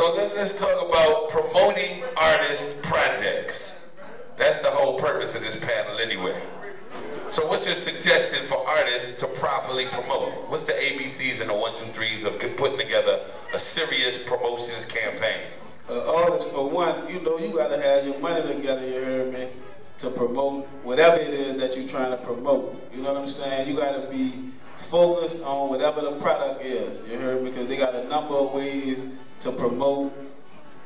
So then let's talk about promoting artist projects. That's the whole purpose of this panel anyway. So what's your suggestion for artists to properly promote? What's the ABCs and the 1, 2, 3s of putting together a serious promotions campaign? Artists, for one, you know, you gotta have your money together, you heard me, to promote whatever it is that you're trying to promote. You know what I'm saying? You gotta be focused on whatever the product is, you heard me, because they got a number of ways to promote,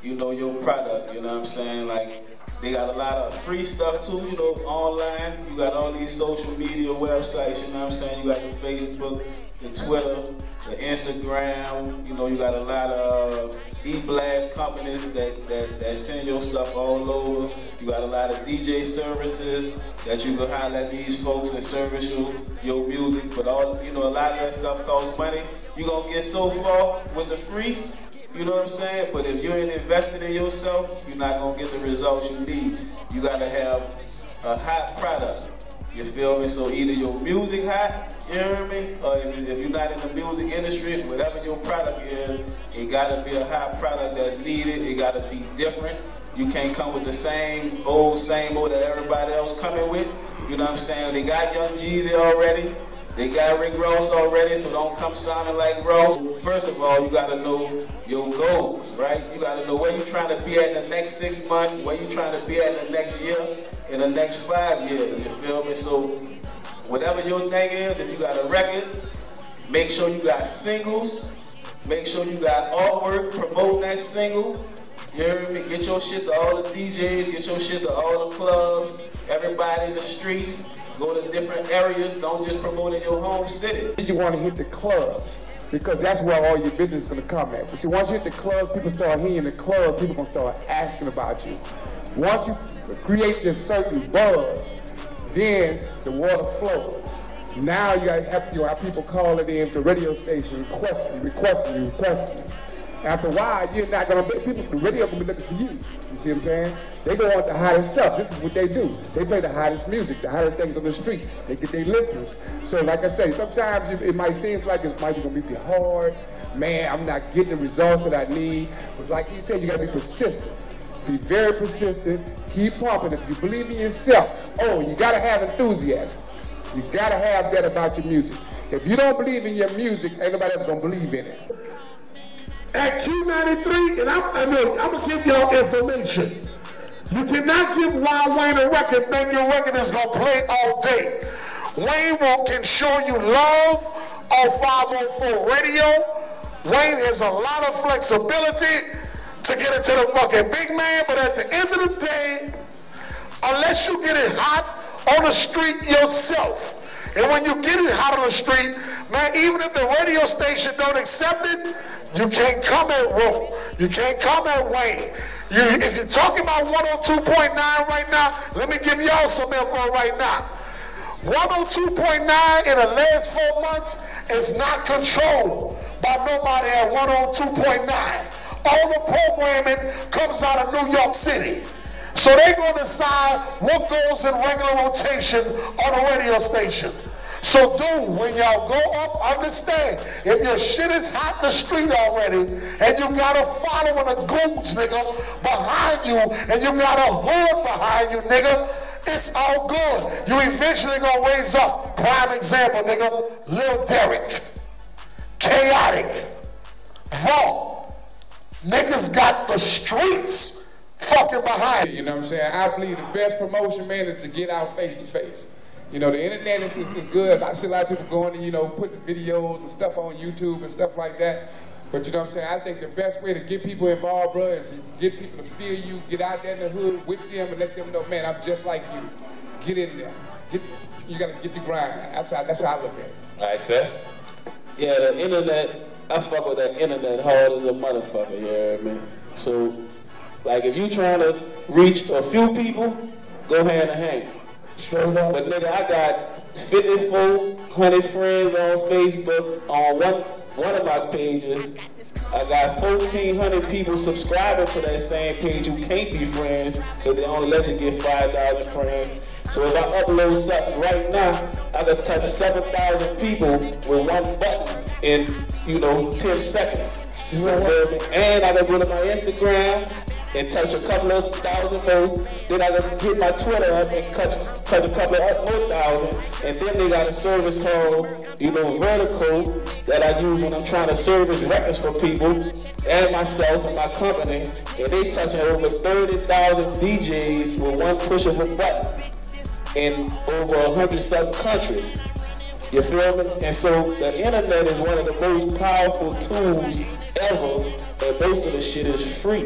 you know, your product, you know what I'm saying? Like, they got a lot of free stuff too, you know, online. You got all these social media websites, you know what I'm saying? You got the Facebook, the Twitter, the Instagram, you know, you got a lot of e-blast companies that send your stuff all over. You got a lot of DJ services that you can holler at these folks and service your music, but all, you know, a lot of that stuff costs money. You gonna get so far with the free, you know what I'm saying? But if you ain't investing in yourself, you're not gonna get the results you need. You gotta have a hot product. You feel me? So either your music hot, you hear me? Or if you're not in the music industry, whatever your product is, it gotta be a hot product that's needed. It gotta be different. You can't come with the same old that everybody else coming with. You know what I'm saying? They got Young Jeezy already. They got Rick Ross already, so don't come sounding like Ross. First of all, you gotta know your goals, right? You gotta know where you're trying to be at in the next 6 months, where you're trying to be at in the next year, in the next 5 years, you feel me? So whatever your thing is, if you got a record, make sure you got singles, make sure you got artwork promoting that single. You heard me? Get your shit to all the DJs, get your shit to all the clubs, everybody in the streets. Go to different areas, don't just promote in your home city. You want to hit the clubs, because that's where all your business is going to come at. But see, once you hit the clubs, people start hearing the clubs, people going to start asking about you. Once you create this certain buzz, then the water flows. Now you have people calling in to radio station, requesting. After a while, you're not going to be, the radio going to be looking for you. You see what I'm saying? They go on the hottest stuff. This is what they do. They play the hottest music, the hottest things on the street. They get their listeners. So like I say, sometimes it might seem like it might be going to be hard. Man, I'm not getting the results that I need. But like you said, you got to be persistent. Be very persistent. Keep pumping. If you believe in yourself, you got to have enthusiasm. You got to have that about your music. If you don't believe in your music, ain't nobody else going to believe in it. At Q93, and I'm going to give y'all information. You cannot give Wild Wayne a record, think your record is going to play all day. Wayne can show you love on 504 radio. Wayne has a lot of flexibility to get into the fucking big man, but at the end of the day, unless you get it hot on the street yourself, and when you get it hot on the street, man, even if the radio station don't accept it, you can't come at Roe. You can't come at Wayne. If you're talking about 102.9 right now, let me give y'all some info right now. 102.9 in the last 4 months is not controlled by nobody at 102.9. All the programming comes out of New York City. So they're going to decide what goes in regular rotation on a radio station. So dude, when y'all go up, understand, if your shit is hot in the street already, and you got a following of goons, nigga, behind you, and you got a hood behind you, nigga, it's all good. You eventually gonna raise up. Prime example, nigga, Lil Derek, Chaotic, Vault. Niggas got the streets fucking behind you. You know what I'm saying? I believe the best promotion, man, is to get out face to face. You know, the internet is good. I see a lot of people going and, putting videos and stuff on YouTube and stuff like that. But you know what I'm saying? I think the best way to get people involved, bro, is to get people to feel you, get out there in the hood with them and let them know, man, I'm just like you. Get in there. You got to get the grind. That's how I look at it. All right, Sess? Yeah, the internet, I fuck with that internet hard as a motherfucker, you hear me? So, like, if you trying to reach a few people, go hand in hand. But nigga, I got 5,400 friends on Facebook on one of my pages. I got 1,400 people subscribing to that same page who can't be friends because they only let you get 5,000 friends. So if I upload something right now, I can touch 7,000 people with one button in 10 seconds. You feel me? And I gotta go to my Instagram and touch a couple of thousand more. Then I gotta get my Twitter up and touch a couple of more thousand. And then they got a service called, Vertical that I use when I'm trying to service records for people and myself and my company. And they touching over 30,000 DJs with one push of a button in over 100-some countries. You feel me? And so the internet is one of the most powerful tools ever, and most of the shit is free.